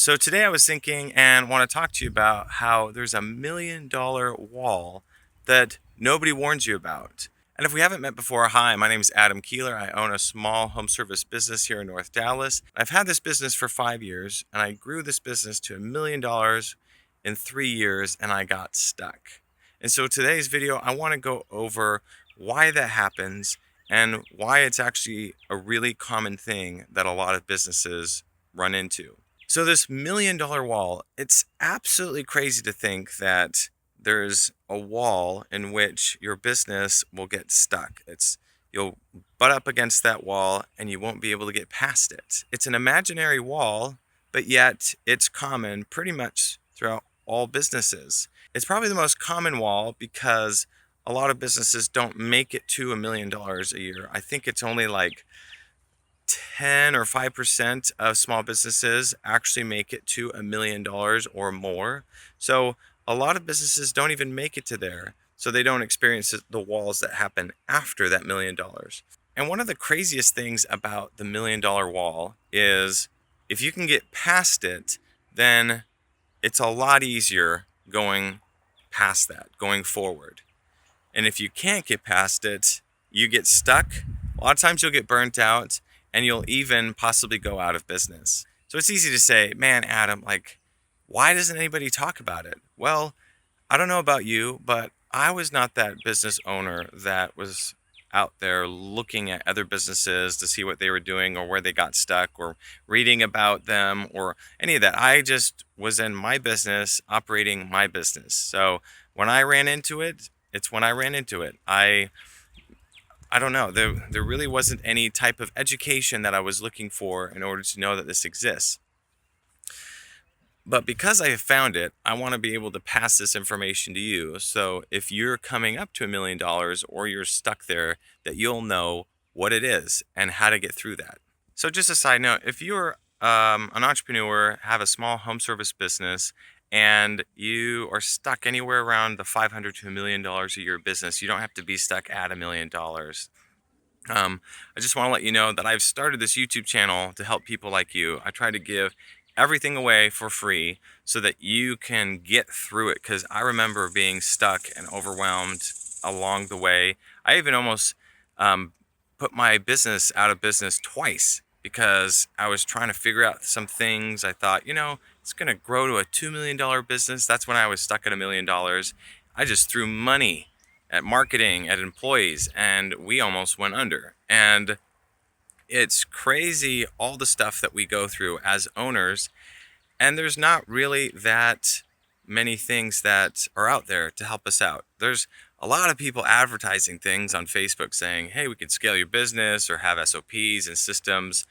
So today I was thinking and want to talk to you about how there's $1 million wall that nobody warns you about. And if we haven't met before, hi, my name is Adam Keeler. I own a small home service business here in North Dallas. I've had this business for 5 years, and I grew this business to $1 million in 3 years, and I got stuck. And so today's video, I want to go over why that happens and why it's actually a really common thing that a lot of businesses run into. So this $1 million wall, it's absolutely crazy to think that there's a wall in which your business will get stuck. You'll butt up against that wall and you won't be able to get past it. It's an imaginary wall, but yet it's common pretty much throughout all businesses. It's probably the most common wall because a lot of businesses don't make it to $1 million a year. I think it's only like 10 or 5% of small businesses actually make it to $1 million or more. So a lot of businesses don't even make it to there. So they don't experience the walls that happen after that $1 million. And one of the craziest things about the $1 million wall is if you can get past it, then it's a lot easier going past that, going forward. And if you can't get past it, you get stuck. A lot of times you'll get burnt out, and you'll even possibly go out of business. So it's easy to say, man, Adam, why doesn't anybody talk about it? Well, I don't know about you, but I was not that business owner that was out there looking at other businesses to see what they were doing or where they got stuck or reading about them or any of that. I just was in my business, operating my business. So when I ran into it, it's when I ran into it. I don't know. There really wasn't any type of education that I was looking for in order to know that this exists. But because I have found it, I want to be able to pass this information to you. So if you're coming up to $1 million or you're stuck there, that you'll know what it is and how to get through that. So just a side note, if you're an entrepreneur, have a small home service business, and you are stuck anywhere around the $500 to $1 million a year business, you don't have to be stuck at $1 million. I just want to let you know that I've started this YouTube channel to help people like you. I try to give everything away for free so that you can get through it, because I remember being stuck and overwhelmed along the way. I even almost put my business out of business twice because I was trying to figure out some things. I thought, it's going to grow to a $2 million business. That's when I was stuck at $1 million. I just threw money at marketing, at employees, and we almost went under. And it's crazy all the stuff that we go through as owners, and there's not really that many things that are out there to help us out. There's a lot of people advertising things on Facebook saying, hey, we can scale your business or have SOPs and systems.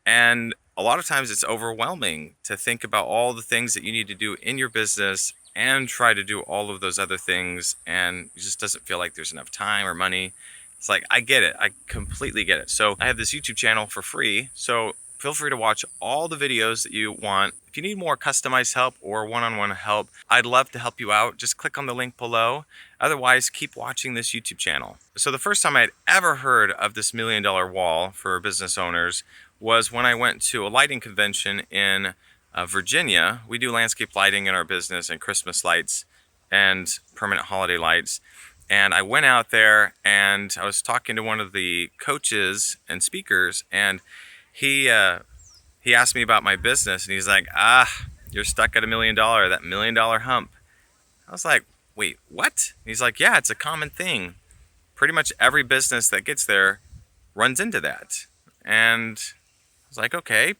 And a lot of times it's overwhelming to think about all the things that you need to do in your business and try to do all of those other things. And it just doesn't feel like there's enough time or money. It's like, I get it. I completely get it. So I have this YouTube channel for free. So feel free to watch all the videos that you want. If you need more customized help or one-on-one help, I'd love to help you out. Just click on the link below. Otherwise, keep watching this YouTube channel. So the first time I'd ever heard of this $1 million wall for business owners was when I went to a lighting convention in Virginia. We do landscape lighting in our business and Christmas lights and permanent holiday lights. And I went out there and I was talking to one of the coaches and speakers, and he asked me about my business, and he's like, you're stuck at $1 million, that $1 million hump. I was like, wait, what? And he's like, yeah, it's a common thing. Pretty much every business that gets there runs into that. And I was like, okay,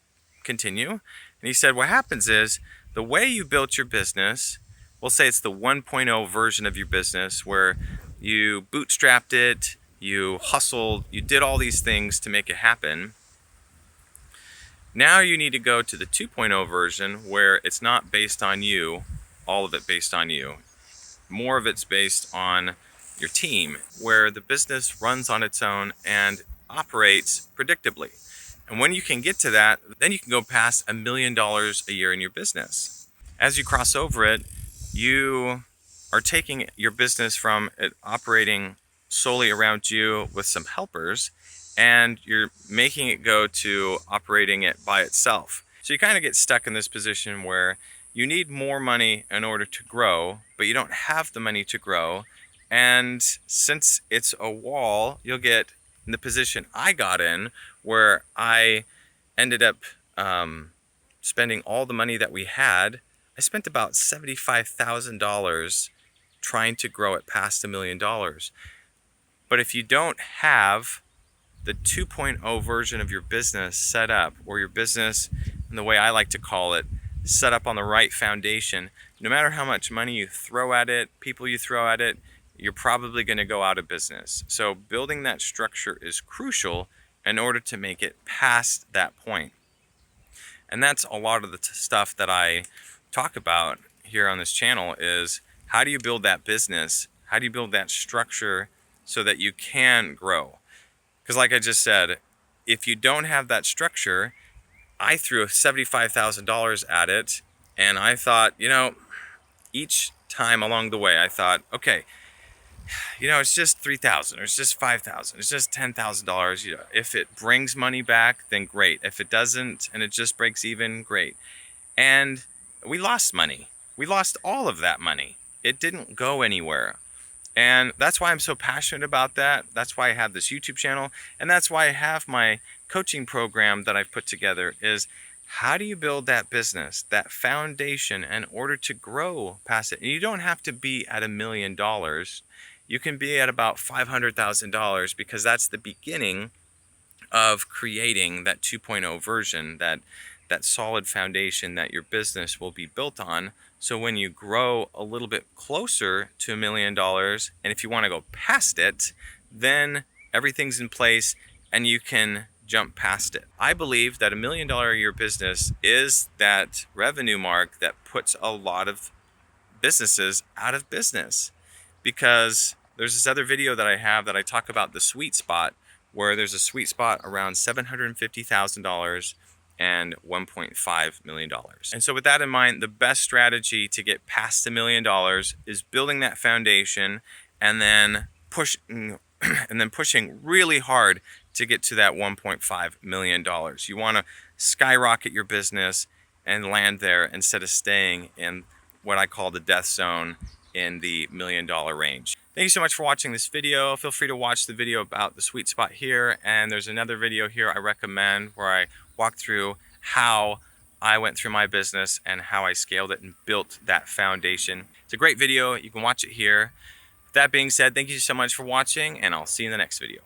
continue. And he said, what happens is the way you built your business, we'll say it's the 1.0 version of your business where you bootstrapped it, you hustled, you did all these things to make it happen. Now you need to go to the 2.0 version where it's not based on you, all of it based on you. More of it's based on your team, where the business runs on its own and operates predictably. And when you can get to that, then you can go past $1 million a year in your business. As you cross over it, you are taking your business from it operating solely around you with some helpers, and you're making it go to operating it by itself. So you kind of get stuck in this position where you need more money in order to grow, but you don't have the money to grow. And since it's a wall, you'll get in the position I got in, where I ended up spending all the money that we had. I spent about $75,000 trying to grow it past $1 million. But if you don't have the 2.0 version of your business set up, or your business, and the way I like to call it, set up on the right foundation, no matter how much money you throw at it, people you throw at it, you're probably going to go out of business. So building that structure is crucial in order to make it past that point. And that's a lot of the stuff that I talk about here on this channel is how do you build that business? How do you build that structure so that you can grow? Because like I just said, if you don't have that structure, I threw $75,000 at it, and I thought, each time along the way, I thought, okay, it's just $3,000, or it's just $5,000, it's just $10,000. If it brings money back, then great. If it doesn't, and it just breaks even, great. And we lost money. We lost all of that money. It didn't go anywhere. And that's why I'm so passionate about that. That's why I have this YouTube channel. And that's why I have my coaching program that I've put together is how do you build that business, that foundation in order to grow past it? And you don't have to be at $1 million. You can be at about $500,000 because that's the beginning of creating that 2.0 version, that solid foundation that your business will be built on. So when you grow a little bit closer to $1 million, and if you want to go past it, then everything's in place and you can jump past it. I believe that $1 million a year business is that revenue mark that puts a lot of businesses out of business, because there's this other video that I have that I talk about the sweet spot, where there's a sweet spot around $750,000 and $1.5 million. And so with that in mind, the best strategy to get past $1 million is building that foundation and then pushing really hard to get to that $1.5 million. You want to skyrocket your business and land there instead of staying in what I call the death zone in the $1 million range. Thank you so much for watching this video. Feel free to watch the video about the sweet spot here, and there's another video here I recommend where I walk through how I went through my business and how I scaled it and built that foundation. It's a great video. You can watch it here. With that being said, thank you so much for watching, and I'll see you in the next video.